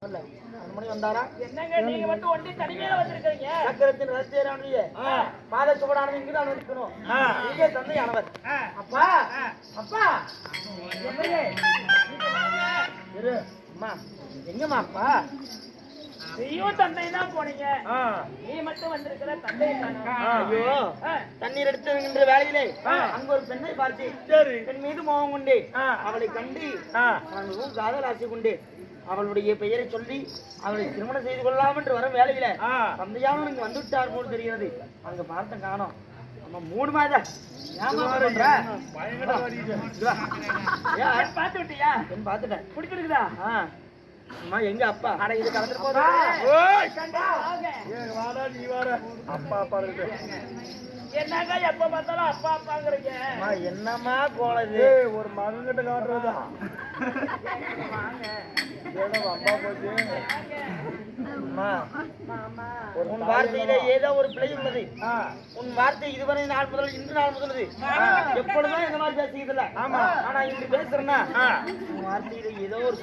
என்னங்க நீங்க மட்டும் ஒண்டி தனிமையில வந்திருக்கீங்க? சக்கரத்தின் ரத்தியரானியே பாத சுவடானது இங்கு தான் இருக்கணும். இங்கே தந்தையானவர். அப்பா அப்பா இரு அம்மா எங்கம்மா அப்பா? நீயும் தந்தை தான் போனீங்க, நீ மட்டும் வந்திருக்கிற தந்தை. ஐயோ தண்ணீர் எடுத்துகின்ற வேலையிலே அங்க ஒரு பெண்ணை பார்த்து பெண் மீது மோகம் கொண்டே அவளை கண்டு நான் மிகவும் காதல் ஆசை கொண்டே அவளுடைய பெயரை சொல்லி அவளை திருமணம் செய்து கொள்ளலாம் என்று வரும் வேலையில தந்தையாவும் இங்க வந்து விட்டார் போல் தெரிகிறது. அங்க பார்த்த காணோம். நம்ம 3 மாதம் பார்த்து விட்டியா? பார்த்துட்டேன். பிடிச்சிருக்குதா? அம்மா எங்க அப்பா? ஆனா இது கலந்துட்டு போதா? அப்பா அப்பா இருக்கு. என்னங்க எப்ப பார்த்தாலும் அப்பா அப்பாங்கிறீங்க? என்னம்மா கோலது? ஒரு மகன்கிட்ட காட்டுறதுதான். அப்பா போச்சு. உன் வார்த்தையில ஏதோ ஒரு பிழை உள்ளது. உன் வார்த்தை இதுவரை நாள் முதல் இன்று நாள் முதல் எப்பொழுதும் இந்த மாதிரி பேசிக்கிறது இல்ல. ஆமா, ஆனா இன்று பேசுறேன்னா உன் வார்த்தையில ஏதோ ஒரு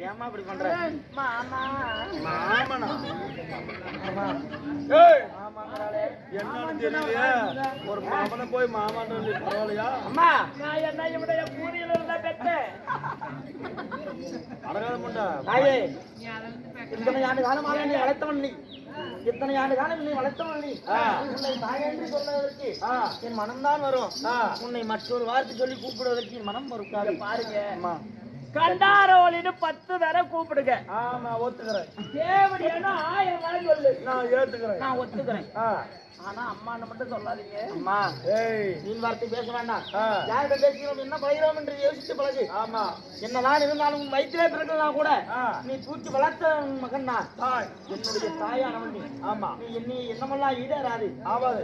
ஏமா அப்படி பண்ற? என்னன்னு தெரியலையா? ஒரு மாமனை போய் மாமான்னு பரவாயில்லையா? அம்மா நான் என்ன இவடைய பூரியில இருந்தா பெற்றேன். இத்தனை ஆண்டு காலமாக நீ வளர்த்தவன் நீ, இத்தனை ஆண்டு காலம் நீ வளர்த்தவன் நீ. உன்னை தாயென்று சொல்வதற்கு என் மனம்தான் வரும். உன்னை மற்றொரு வார்த்தை சொல்லி கூப்பிடுவதற்கு என் மனம் வரும். பாருங்க கண்டாரோலின்னு 10 தடவை கூப்பிடுங்க. ஆமா ஒத்துக்கிறேன். தேவடியானா 1000 தடவை சொல்லு. நான் ஏத்துக்கிறேன். நான் ஒத்துக்கிறேன். ஆனா அம்மான்னு மட்டும் சொல்லாதீங்க. அம்மா நீ வார்த்தை பேச வேண்டாம். யார்கிட்ட பேசுகிறோம் என்ன பழகிறோம் என்று யோசிச்சு பழகு. ஆமா என்னதான் இருந்தாலும் உன் வயிற்றிலே பிறக்கலாம் கூட நீ தூக்கி வளர்த்த மகன் நான். என்னுடைய தாயானவன் நீ. ஆமா நீ என்னை என்னமெல்லாம் ஈடேறாது. ஆவாது.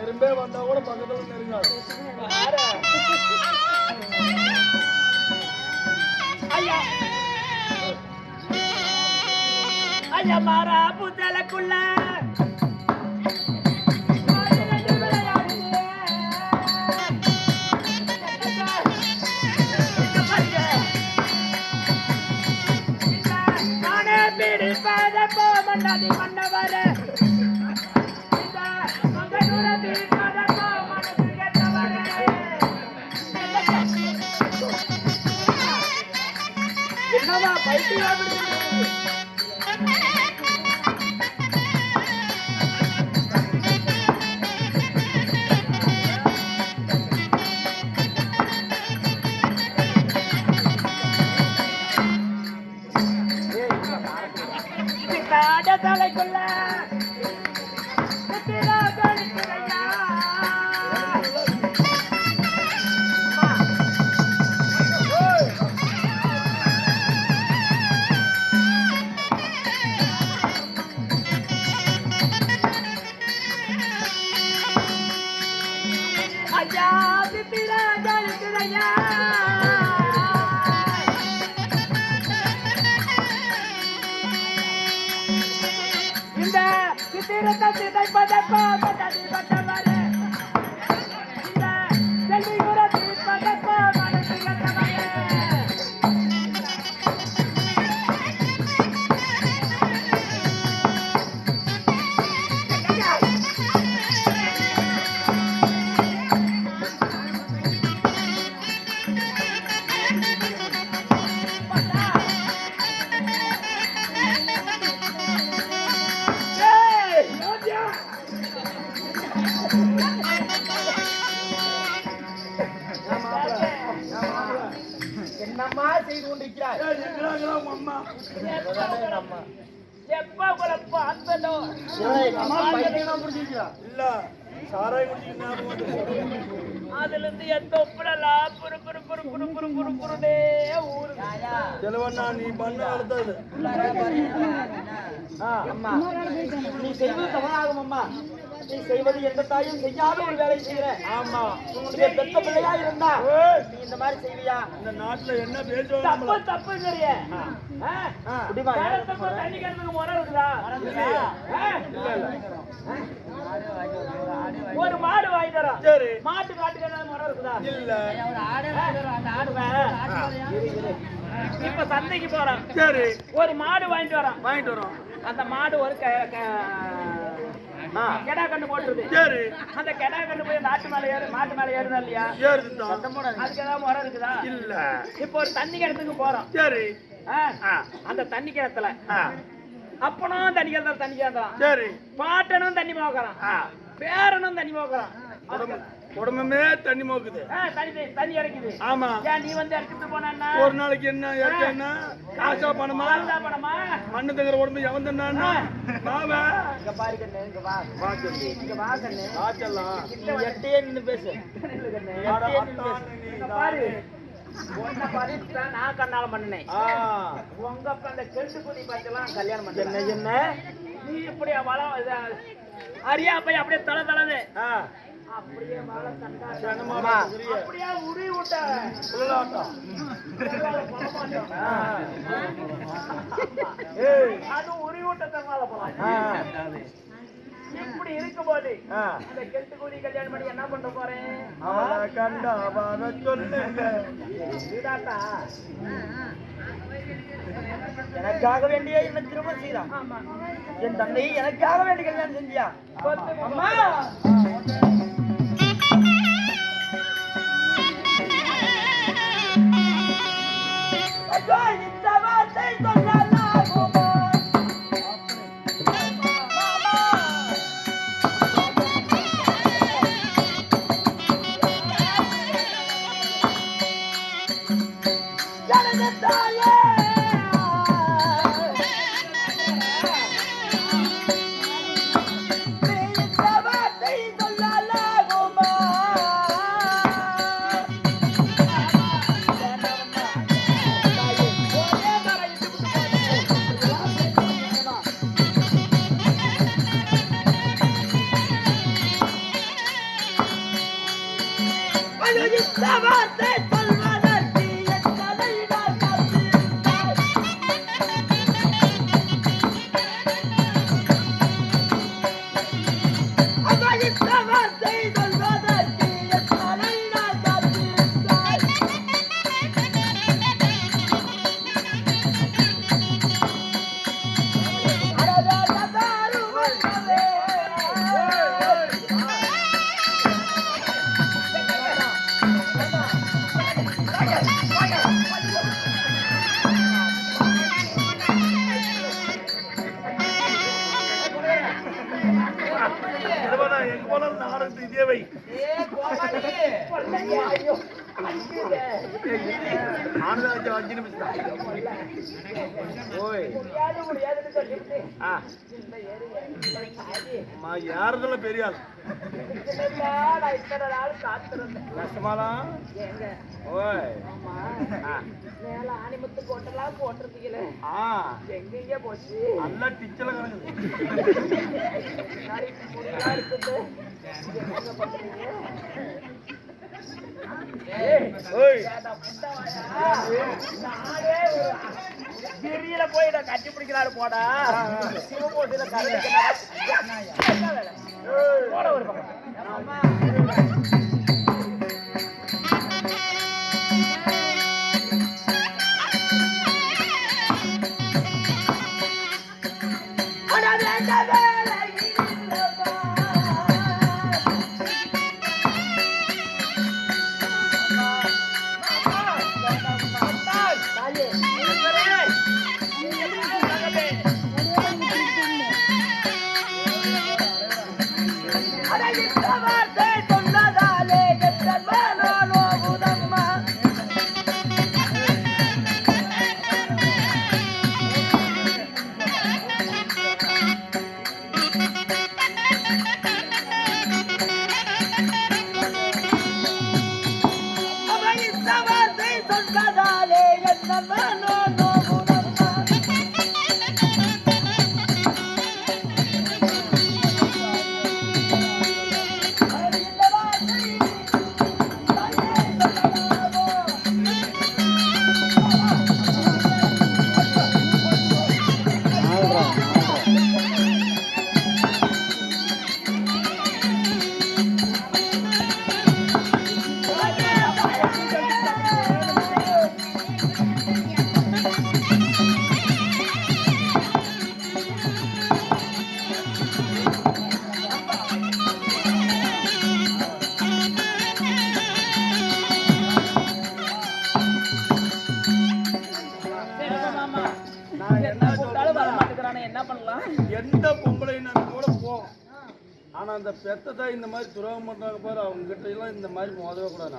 எறும்பே வந்தா கூட பக்கத்துல நெருங்காது. ஐயா ஐயா மாறா புத்தலக்குள்ள நானே பிடிப்பத போ மன்னாதி மன்னவர என்னவா பைத்தியா தலைக்குள்ள என்னம்மா செய்து கொண்டிருக்கிறாய்? அதுல இருந்து எந்த ஒப்பிடலாம் நீ பண்ண அடுத்தது நீ செய்வது தவறாகும். அம்மா நீ செய்வது எந்த தாயும் செய்யாத ஒரு வேலை செய்யற. ஆமா உன்னுடைய பெத்த பிள்ளையா இருந்தா நீ இந்த மாதிரி செய்வியா? இந்த நாட்டுல என்ன பேசுவாங்க? தப்பு தப்புங்கறிய. குடிமா தண்ணி கறந்துக்கு முறை இருக்குதா? ஒரு மாடு வாங்கி தரோம். சரி மாட்டு காட்டுக்கு முறை இருக்குதா? இல்ல ஒரு ஆடு அந்த ஆடு இப்ப சந்தைக்கு போறோம். சரி. ஒரு மாடு வாங்கிட்டு வரோம். அந்த மாடு ஒரு கெடா கண்ணு போட்டுருது. சரி. அந்த கெடா கண்ணு போய் மாட்டு மேல ஏறுதா இல்லையா? ஏறுதுதான். அதுக்கு ஏதாவது முறை இருக்குதா? இல்ல. இப்ப ஒரு தண்ணி கிணத்துக்கு போறோம். சரி. அந்த தண்ணி கிணத்துல அப்பனும் தண்ணி கிணத்துல சரி. பாட்டனும் தண்ணி மோக்கறான், பேரனும் தண்ணி மோக்கறான், உடம்புமே தண்ணி மோக்குது. தண்ணி இறக்குது. ஆமா. ஏன் நீ வந்து எடுத்துட்டு போனா ஒரு நாளைக்கு என்ன இறக்கா? காசா பணமா? மண்ணு தங்குற உடம்பு எவன் தண்ணா? பாவா இங்க பாரு கண்ணு, இங்க வா. இங்க வா கண்ணு. வாச்சலாம். எட்டையே நின்னு பேசு. பாரு ஒன்ன பாரு நான் கண்ணால பண்ணனே. உங்க அப்ப அந்த கெட்டு குதி பாத்தலாம் கல்யாணம் பண்ண என்ன நீ இப்படி வளம் அரியா போய் அப்படியே தலை தலைது அப்படியே வாழை கண்டா அப்படியே உரி விட்ட அது உரி விட்ட தங்கால போலாம். இப்படி இருக்கும்போது அந்த கெட்டு கூடி கல்யாணம் பண்ணி என்ன பண்ண போறேன்? எனக்காக வேண்டிய என்ன திருமணம் செய்தான். என் தந்தை எனக்காக வேண்டிய கல்யாணம் செஞ்சியா? அம்மா இந்த வார்த்தை சொல்லாகுமா? யாரதுல பெரிய ஆள் ஆணிமுத்து போட்டெல்லாம் போட்டிருக்கீங்கள எங்க போச்சு? நல்லா டிச்சல கிடக்குது. கிரியில போய் கட்டி பிடிக்கிறாரு போடா. சிவபோட்டில போட ஒரு ஆமா நான் என்ன கூப்பிட்டாலும் வர மாட்டேங்கிறானே, என்ன பண்ணலாம்? எந்த பொம்பளை நான் கூட போவோம். ஆனா அந்த பெத்ததா இந்த மாதிரி துரோகம் பண்றாங்க பாரு, அவங்க கிட்ட எல்லாம் இந்த மாதிரி மோதவே கூடாது.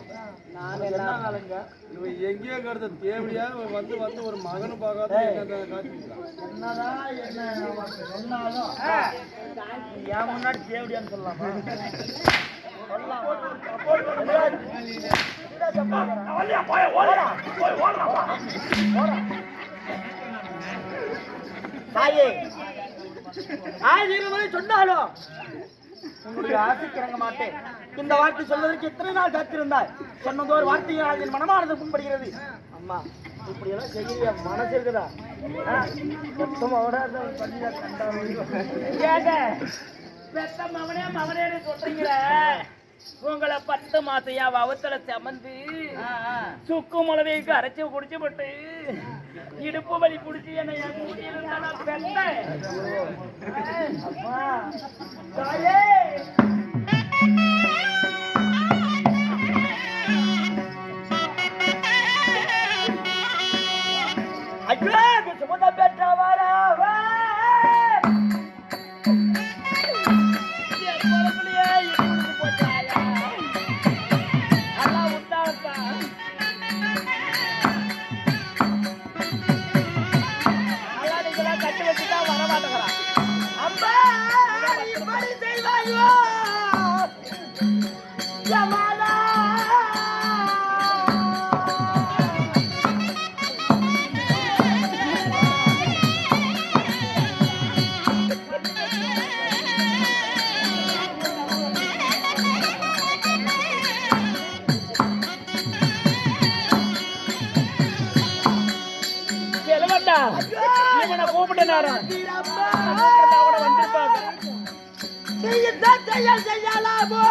நான் என்ன ஆளுங்க? இவன் எங்கேயோ கடத்த தேவையா வந்து வந்து ஒரு மகனு பார்க்காத காட்டிக்கலாம். என்னதான் என்ன சொன்னாலும் என் முன்னாடி தேவடியான்னு சொல்லலாமா? தாயே, ஆயிரம் முறை சொன்னாலும் உங்களுடைய ஆசைக்கு இறங்க மாட்டேன். இந்த வார்த்தை சொல்வதற்கு எத்தனை நாள் காத்திருந்தாய்? சொன்னதோ ஒரு வார்த்தையால் என் மனமானது புண்படுகிறது. அம்மா, இப்படி எல்லாம் செய்ய மனசு இருக்குதா? பெத்த மகனே மகனே சொல்றீங்களே, உங்களை 10 மாசையா வவுத்தல சமந்து சுக்கு மிளவைக்கு அரைச்சி குடிச்சு போட்டு இடுப்பு வலி குடிச்சு என்ன என் கூட்டியிருந்தா நான் பெத்தேன். அம்மா, தாயே, ஐயோ, சுமந்த பெற்றவராவா என் குழந்தையே இடுப்பு போட்டாயா? நல்லா உண்டாப்பா. நல்லா நீங்களா கட்டு வச்சுதான் வர மாட்டேங்கிறான். அம்மா, இப்படி செய்வாயோ யமாலா? செலவட்டா இவனை கூப்பிட்டு நேரம் கூட வந்திருப்பாங்க. நீதான் செய்யலாமோ?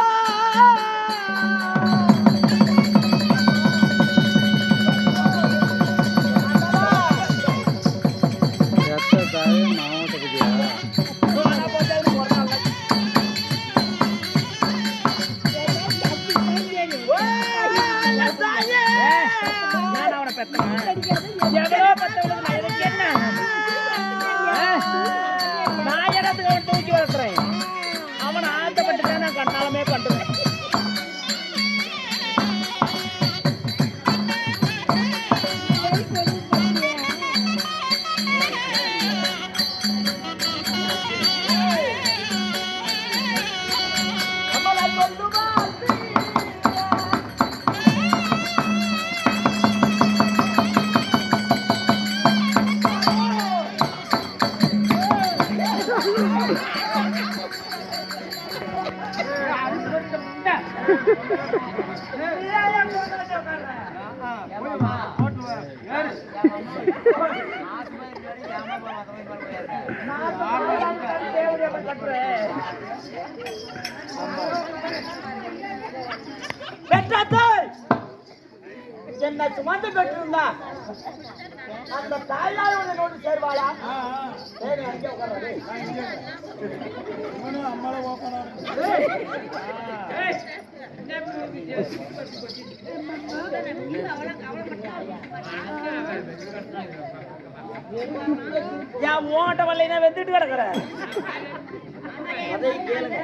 நான் அவனை பெத்தவன். எவ்வளோ பெத்தவனுக்கு நான் எனக்கு என்ன? நான் இடத்துக்கு அவன் தூக்கி வளர்க்குறேன். அவன் ஆசைப்பட்டுதான் நான் கண்ணாலுமே கண்டுவேன். என்ன சுமந்து பெற்றிருந்தா அந்த தாயாரோட நோட்டு சேர்வாளா? சரி, அங்கே உட்கார்றாரு. அம்மாவை ஓப்பனா என் ஓட்ட வல்லைனா வெந்துட்டு கிடக்குற. அதை கேளுங்க.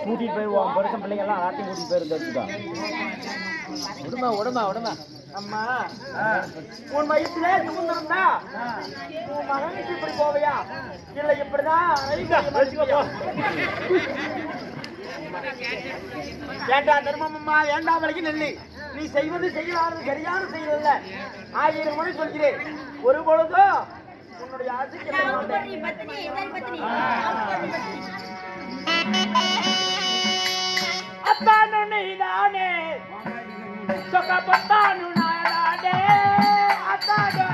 கூட்டிட்டு போயிருவோம். பொருத்தம் பிள்ளைங்க எல்லாம் ஆட்டையும் கூட்டிட்டு போயிருந்தா உடம்பா அம்மா, உன் வயிற்றுல சுமந்திருந்தா உன் மகனுக்கு இப்படி போவையா? இல்லை இப்படிதான் வேண்டாம் தர்மம் அம்மா, வேண்டாம் வரைக்கும் நெல்லி. நீ செய்வது செய்யலானது சரியான செய்யல. 1000 முறை சொல்கிறேன், ஒரு பொழுதும் உன்னுடைய ஆசைக்கு அத்தானு நீதானே சொக்கப்பத்தானு நாடானே அத்தானு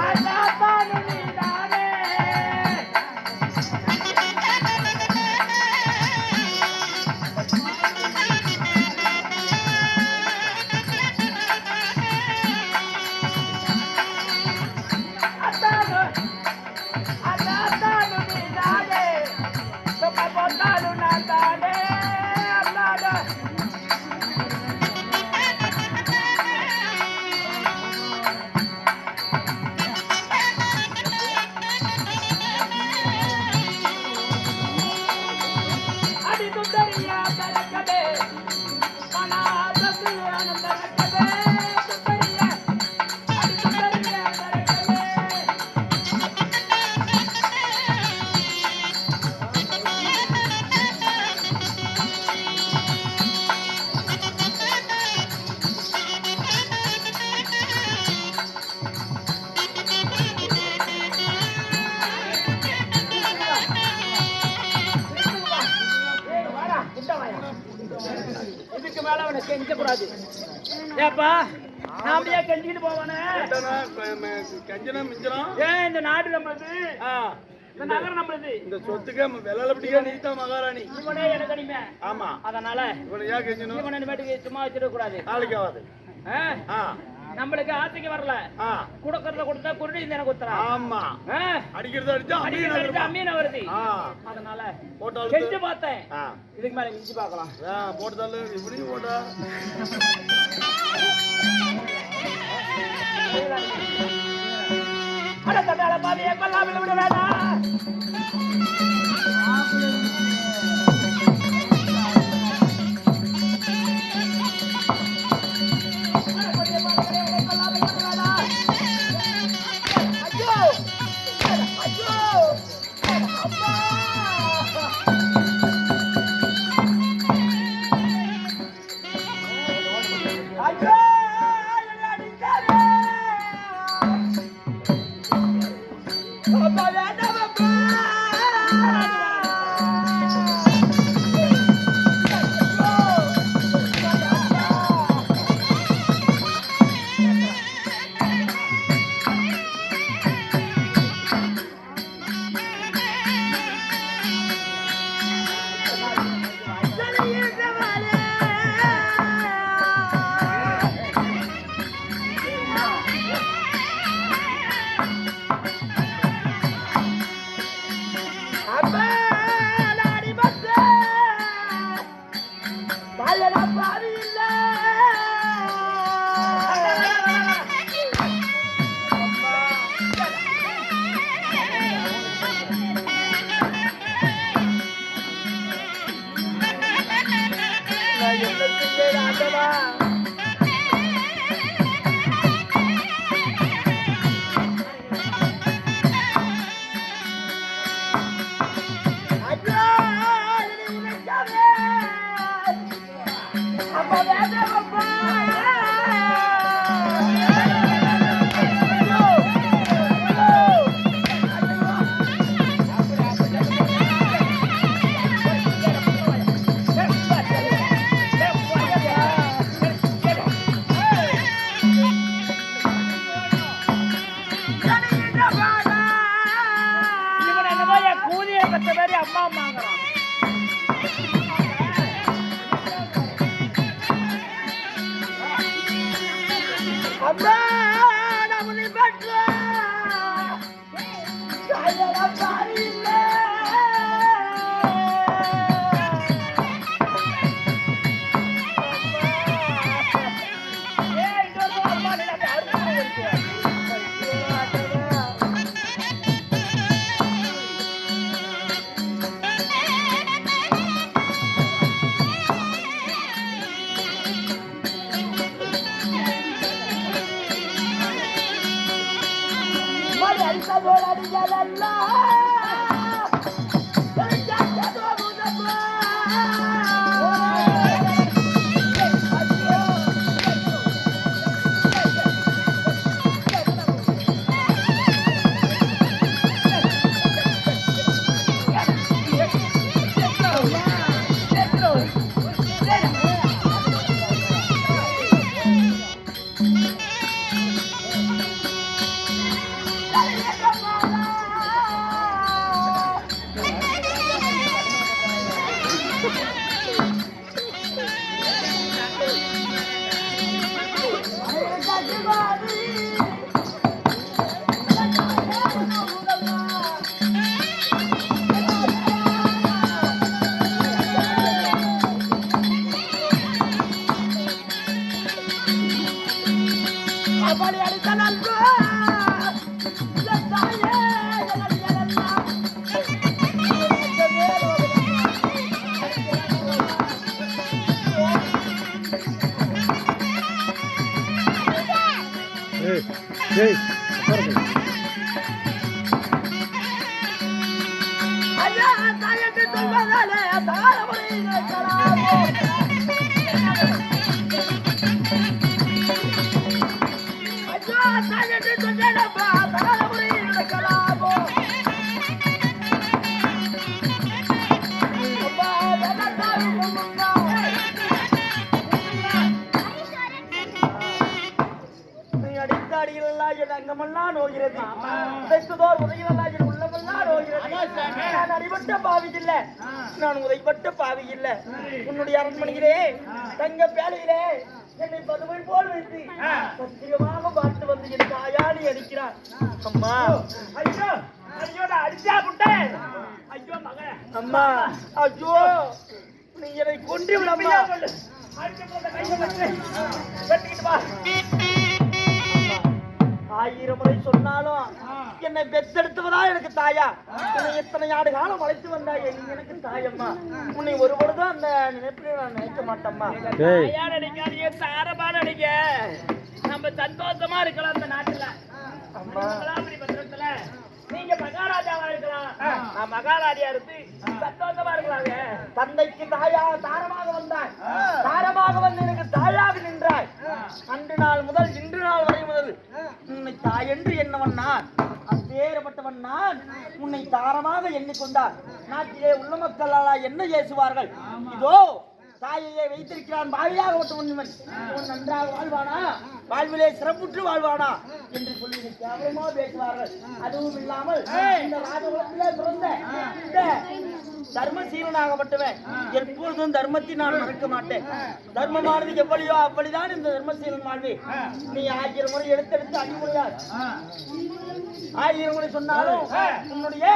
அத்தானு நீதானே அத்தானு அத்தானு நீதானே சொக்கப்பத்தானு நாடானே அத்தானு கெஞ்ச கூடாது. ஏப்பா நாம ஏன் கெஞ்சிக்கிட்டு போவானே? கஞ்சனா மிஞ்சனம் ஏன் இந்த நாடு நம்மளது, இந்த நகரம் நம்மளது. இந்த சொத்துக்கு விலையில பிடிக்க நீதான் மகாராணி. இவனே எனக்கு அடிமை. ஆமா, அதனால இவனை ஏன் கெஞ்சணும்? இவனை இனிமேட்டுக்கு சும்மா வச்சிட கூடாது. நாளைக்கு ஆகாது. நம்மளுக்கு ஆசைக்கு வரல, குடுக்கறத கொடுத்தா குருடி எனக்கு உத்தரா. ஆமா, அடிக்கிறது அடிச்சா அம்மீன வருது. அதனால கெஞ்சு பார்த்தேன், இதுக்கு மேல மிஞ்சி பார்க்கலாம். போட்டதால இப்படியும் போட்டா அட தட்டால பாவியே கொல்லாமல் விட வேண்டாம். நோய்களெல்லாம் என் அங்கமெல்லாம் நோகிறது உதைத்ததோர் உதைகளெல்லாம் என் உள்ளமெல்லாம் நோகிறது நான் அடிபட்ட பாவி இல்ல நான் உதைப்பட்ட பாவி இல்ல உன்னுடைய அரண்மனையிலே தங்க பேலையிலே என்னை பதுமை போல் வைத்து சத்தியமாக பார்த்து வந்து என் தாயாடி அடிக்கிறார் அம்மா ஐயோ ஐயோ நான் அடிச்சா புட்டேன் ஐயோ மகன் அம்மா ஐயோ நீ என்னை கொன்று விடம்மா வெட்டிக்கிட்டு வா 1000 முறை சொன்னாலும் என்னை பெத்தெடுத்தவதா எனக்கு தாயா என்னை இத்தனை ஆண்டு காலம் வளைத்து வந்தாய் எனக்கு தாயம்மா உன்னை ஒரு பொழுதும் அந்த நினைப்பிலே நான் நினைக்க மாட்டேம்மா தாயா நினைக்காதீங்க தாரமா நினைக்க நம்ம சந்தோஷமா இருக்கலாம் அந்த நாட்டுல அம்மா பத்திரத்துல நீங்க மகாராஜாவா இருக்கலாம் நான் மகாராஜா இருந்து சந்தோஷமா இருக்கலாங்க தந்தைக்கு தாயாக தாரமாக வந்தாய் தாரமாக வந்து எனக்கு தாயாக நின்றாய் அன்று நாள் முதல் இன்று நாள் வரை முதல் உன்னை தாய் என்று என்னவன் நான் அப்பேற்பட்டவன் நான் உன்னை தாரமாக எண்ணிக்கொண்டார் நாட்டிலே உள்ள மக்கள் என்ன ஏசுவார்கள் இதோ தாயையே வைத்திருக்கிறான் பாவியாக ஒட்டுவன் இவன் நன்றாக வாழ்வானா வாழ்விலே சிறப்புற்று வாழ்வானா என்று சொல்லி கேவலமா பேசுவார்கள் அதுவும் இல்லாமல் இந்த ராஜகுலத்திலே பிறந்த இந்த தர்மசீலனாகப்பட்டவன் எப்பொழுதும் தர்மத்தை நான் மறக்க மாட்டேன் தர்மமானது எவ்வளியோ அவ்வளிதான் இந்த தர்மசீலன் வாழ்வே நீ 1000 முறை எடுத்தெடுத்து அடிமுறையார் 1000 முறை சொன்னாலும் உன்னுடைய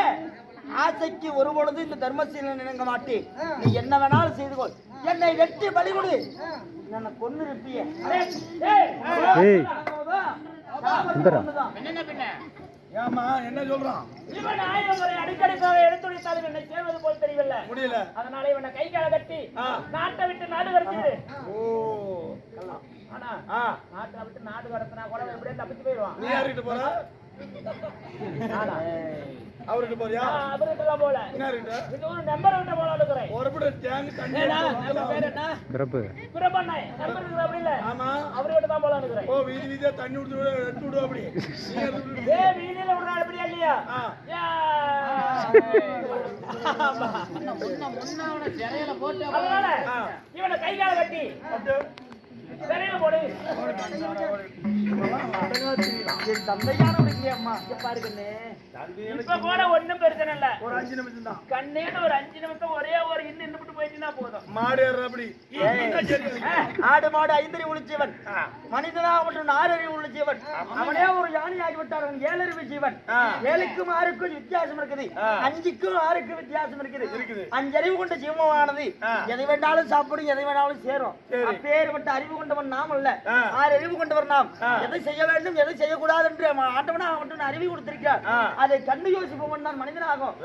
ஆசைக்கு ஒரு பொழுது இந்த தர்மசீலன் இணங்க மாட்டேன் நீ என்ன வேணாலும் செய்து கொள் என்னை வெட்டி பலிகொடு என்ன கொன்னு இருப்பிய ஏமா என்ன சொல்றான் இவன் 1000 முறை அடிக்கடிக்காக எடுத்துரைத்தாலும் என்னை சேவது போல் தெரியவில்லை முடியல அதனால இவனை கை கால கட்டி நாட்டை விட்டு நாடு கடத்திடு ஆனா நாட்டை விட்டு நாடு கடத்தினா கூட எப்படியே தப்பிச்சு போயிடுவான் நீ யார்கிட்ட போற அவர்கிட்ட போறியா அவர்கிட்ட போல யார்கிட்ட இது ஒரு நம்பர் விட்டு போல இருக்கிறேன் ஒரு பட டேங்க் தண்ணி பேர் என்ன பிரபண்ணை நம்பர் இருக்கு அப்படி இல்ல ஆமா அவர்கிட்ட தான் போல இருக்கிறேன் ஓ வீதி வீதியா தண்ணி எடுத்து விடு அப்படி வீதியில விடுறா அப்படியா இல்லையா அதனால இவனை கை கால கட்டி சிறையில போடு என் தந்தையான அம்மா பாருங்கண்ணே இப்ப கூட ஒண்ணும் பிரச்சனை இல்ல ஒரு 5 நிமிஷம் தான் கண்ணேன்னு ஒரு 5 நிமிஷம் ஒரே ஒரு இன்னும் போயிட்டுனா போதும் மாடு ஏற அப்படி ஆடு மாடு 5 அறிவு உள்ள மனிதனாக மற்றும் 4 அறிவு உள்ள ஜீவன் அவனே ஒரு யானை ஆகிவிட்டார் அவன் 7 அறிவு ஜீவன் 7க்கும் 6க்கும் வித்தியாசம் இருக்குது 5க்கும் 6க்கும் வித்தியாசம் இருக்குது 5 அறிவு கொண்ட ஜீவமானது எதை வேண்டாலும் சாப்பிடும் எதை வேணாலும் சேரும் அப்பேற்பட்ட அறிவு கொண்டவன் நாம் அல்ல 6 அறிவு கொண்டவர் நாம் எதை செய்ய வேண்டும் எதை செய்யக்கூடாது என்று ஆட்டவனா அவன் அறிவு கொடுத்திருக்கிறார் அதை கண்டு யோசிப்பவன் தான் மனிதனாகும்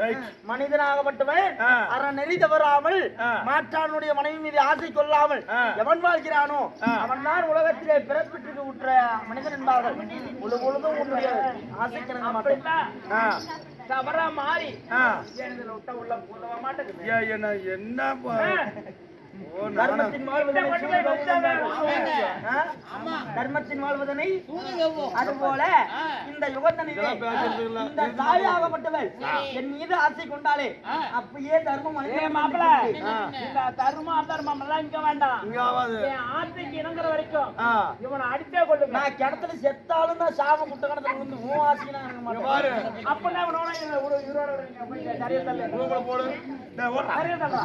மனிதனாகப்பட்டவன் அறநெறி தவறாமல் மாற்றானுடைய மனைவி மீது ஆசை கொள்ளாமல் எவன் வாழ்கிறானோ அவன் தான் உலகத்திலே பிறப்பிற்கு உற்ற மனிதன் என்பார்கள் பொழுதும் உன்னுடைய ஆசைக்கு மாட்டேன் தவறா மாறி உள்ள போட மாட்டேங்குது என்ன தர்மத்தின் வாழ்வதனை அதுபோல இந்த யுகத்தனிலே இந்த தாயாகப்பட்டவள் என் மீது ஆசை கொண்டாலே அப்பயே தர்மம் மாப்பிள இந்த தர்மம் அதர்மம் எல்லாம் இங்க வேண்டாம் என் ஆசைக்கு இணங்குற வரைக்கும் இவனை அடிச்சே கொள்ளுங்க நான் கிணத்துல செத்தாலும் நான் சாம குட்ட கணத்துல வந்து மூ ஆசைக்கு நான் மாட்டேன் அப்பனா இவனோட சரியா தள்ள போடு சரியா தள்ளா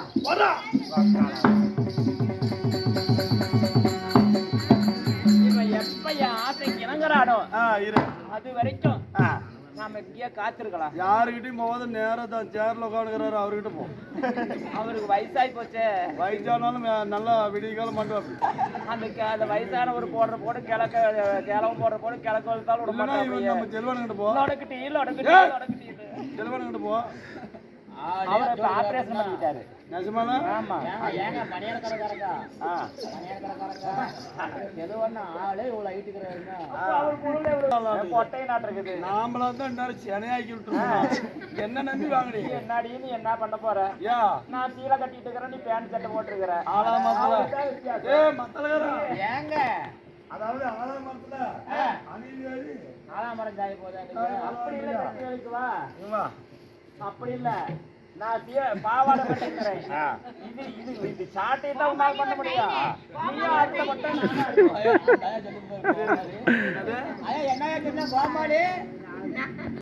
இவன் எப்ப என் ஆசைக்கு இணங்குறானோ அது வரைக்கும் நாம இப்படியே காத்திருக்கலாம் யாருகிட்டயும் போகாத நேரம் தான் சேர்ல உட்காந்துக்கிறாரு அவர்கிட்ட போ அவருக்கு வயசாகி போச்சே வயசானாலும் நல்லா விடிய காலம் மாட்டோம் அந்த வயசான ஒரு போடுற கிழவன் போடுற கிழக்கு வளர்த்தாலும் விட மாட்டான் நம்ம செல்வனுக்கிட்ட போ செல்வனுக்கிட்ட போ அவர் ஆபரேஷன் பண்ணிட்டாரு நிஜமானா ஆமா ஏங்க பணியாரக்காரக்கா எது ஒண்ணு ஆளே இவ்வளவு ஐட்டுக்குறாருங்க அவர் பொருளே பொட்டை நாட்டிருக்குது நாமளா தான் என்ன சென்னையாக்கி விட்டுருக்கோம் என்ன நம்பி வாங்குறீங்க என்னடி நீ என்ன பண்ண போற யா நான் சீலை கட்டிட்டு இருக்கிறேன் நீ பேண்ட் சட்டை போட்டுருக்கிற ஆளா மரத்துல மத்தலகாரா ஏங்க அதாவது ஆளா மரத்துல அணில் ஆலாமரம் ஜாய் போதா அப்படி இல்ல கட்டி வா அப்படி இல்ல நான் பாவாடை பண்ணிக்கிறேன் இது சாட்டை தான் உன்னால பண்ண முடியும் என்ன என்ன கோமாளி